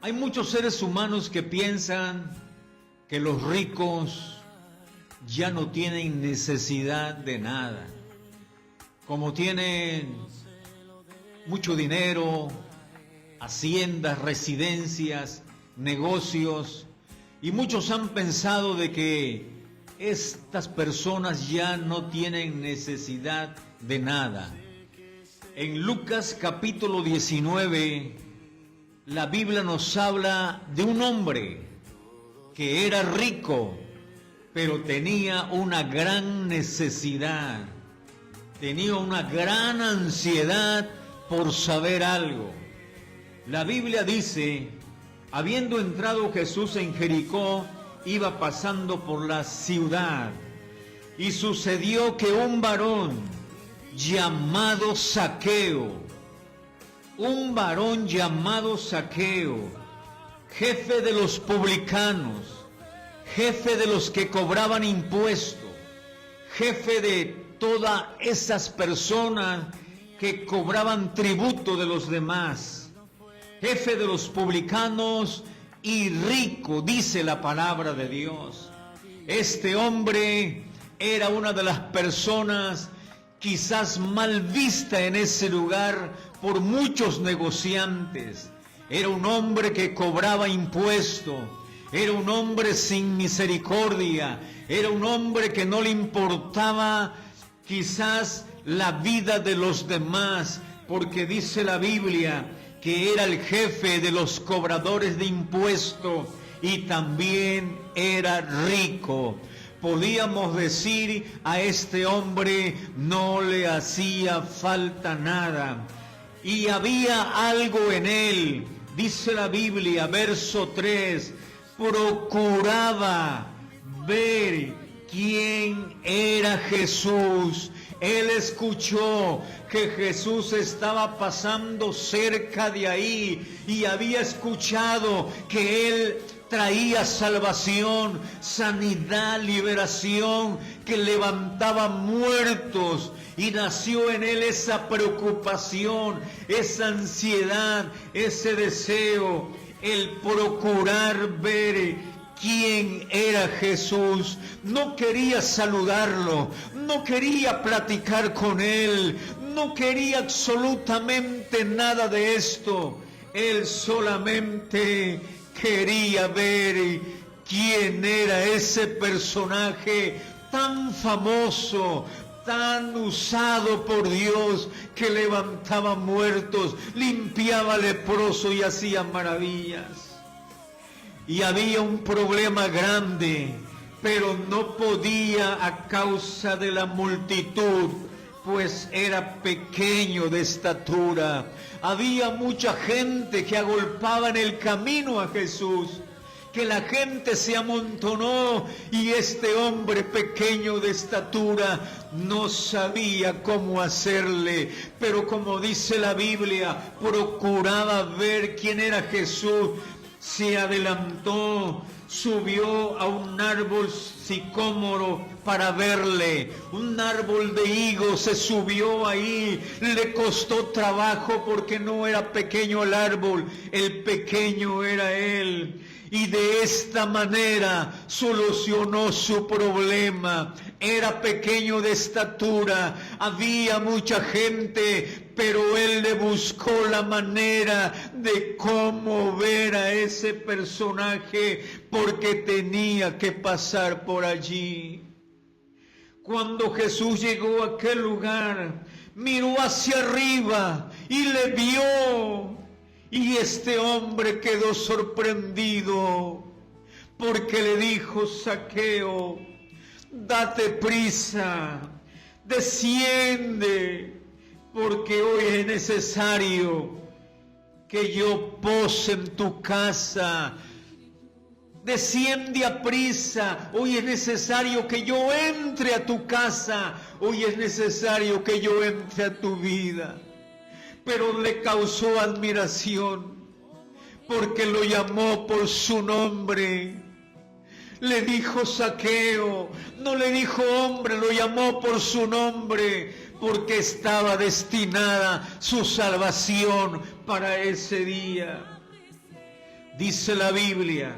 Hay muchos seres humanos que piensan que los ricos ya no tienen necesidad de nada. Como tienen mucho dinero, haciendas, residencias, negocios, y muchos han pensado de que estas personas ya no tienen necesidad de nada. En Lucas capítulo 19, la Biblia nos habla de un hombre que era rico, pero tenía una gran necesidad, tenía una gran ansiedad por saber algo. La Biblia dice, habiendo entrado Jesús en Jericó, iba pasando por la ciudad, y sucedió que un varón llamado Zaqueo, jefe de los publicanos, jefe de los que cobraban impuestos, jefe de todas esas personas que cobraban tributo de los demás, jefe de los publicanos y rico, dice la palabra de Dios. Este hombre era una de las personas quizás mal vista en ese lugar por muchos negociantes. Era un hombre que cobraba impuestos, era un hombre sin misericordia, era un hombre que no le importaba quizás la vida de los demás, porque dice la Biblia que era el jefe de los cobradores de impuestos y también era rico. Podíamos decir, a este hombre no le hacía falta nada. Y había algo en él, dice la Biblia, verso 3, procuraba ver quién era Jesús. Él escuchó que Jesús estaba pasando cerca de ahí y había escuchado que Él traía salvación, sanidad, liberación, que levantaba muertos, y nació en él esa preocupación, esa ansiedad, ese deseo, el procurar ver quién era Jesús. No quería saludarlo, no quería platicar con él, no quería absolutamente nada de esto. Él solamente quería ver quién era ese personaje tan famoso, tan usado por Dios, que levantaba muertos, limpiaba leprosos y hacía maravillas. Y había un problema grande, pero no podía a causa de la multitud, pues era pequeño de estatura. Había mucha gente que agolpaba en el camino a Jesús, que la gente se amontonó, y este hombre pequeño de estatura no sabía cómo hacerle, pero como dice la Biblia, procuraba ver quién era Jesús. Se adelantó, subió a un árbol sicómoro para verle, un árbol de higos, se subió ahí. Le costó trabajo porque no era pequeño el árbol, el pequeño era él. Y de esta manera solucionó su problema. Era pequeño de estatura, había mucha gente, pero él le buscó la manera de cómo ver a ese personaje, porque tenía que pasar por allí. Cuando Jesús llegó a aquel lugar, miró hacia arriba y le vio. Y este hombre quedó sorprendido, porque le dijo: Zaqueo, date prisa, desciende, porque hoy es necesario que yo pose en tu casa. Desciende a prisa, hoy es necesario que yo entre a tu casa, hoy es necesario que yo entre a tu vida. Pero le causó admiración, porque lo llamó por su nombre. Le dijo Zaqueo, no le dijo hombre, lo llamó por su nombre, porque estaba destinada su salvación para ese día. Dice la Biblia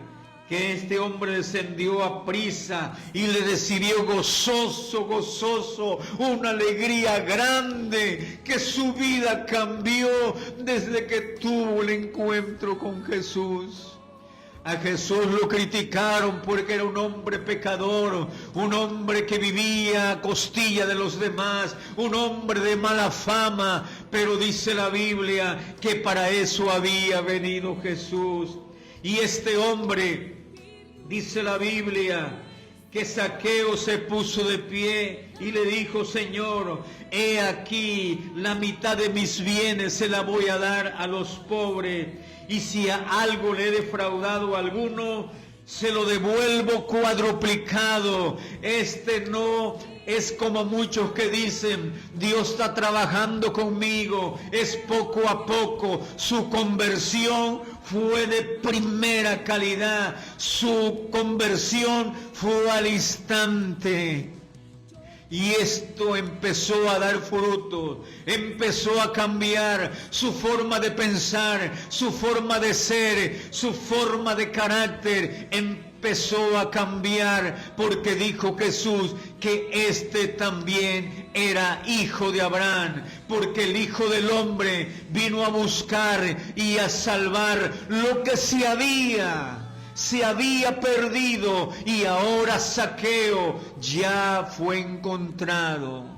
que este hombre descendió a prisa y le recibió gozoso, gozoso, una alegría grande, que su vida cambió desde que tuvo el encuentro con Jesús. A Jesús lo criticaron porque era un hombre pecador, un hombre que vivía a costilla de los demás, un hombre de mala fama, pero dice la Biblia que para eso había venido Jesús. Y este hombre, dice la Biblia, que Zaqueo se puso de pie y le dijo: Señor, he aquí la mitad de mis bienes se la voy a dar a los pobres, y si a algo le he defraudado a alguno, se lo devuelvo cuadruplicado. Este no es como muchos que dicen: Dios está trabajando conmigo, es poco a poco. Su conversión fue de primera calidad, su conversión fue al instante. Y esto empezó a dar fruto, empezó a cambiar su forma de pensar, su forma de ser, su forma de carácter. Empezó a cambiar porque dijo Jesús que este también era hijo de Abraham, porque el Hijo del Hombre vino a buscar y a salvar lo que se había perdido, y ahora Zaqueo ya fue encontrado.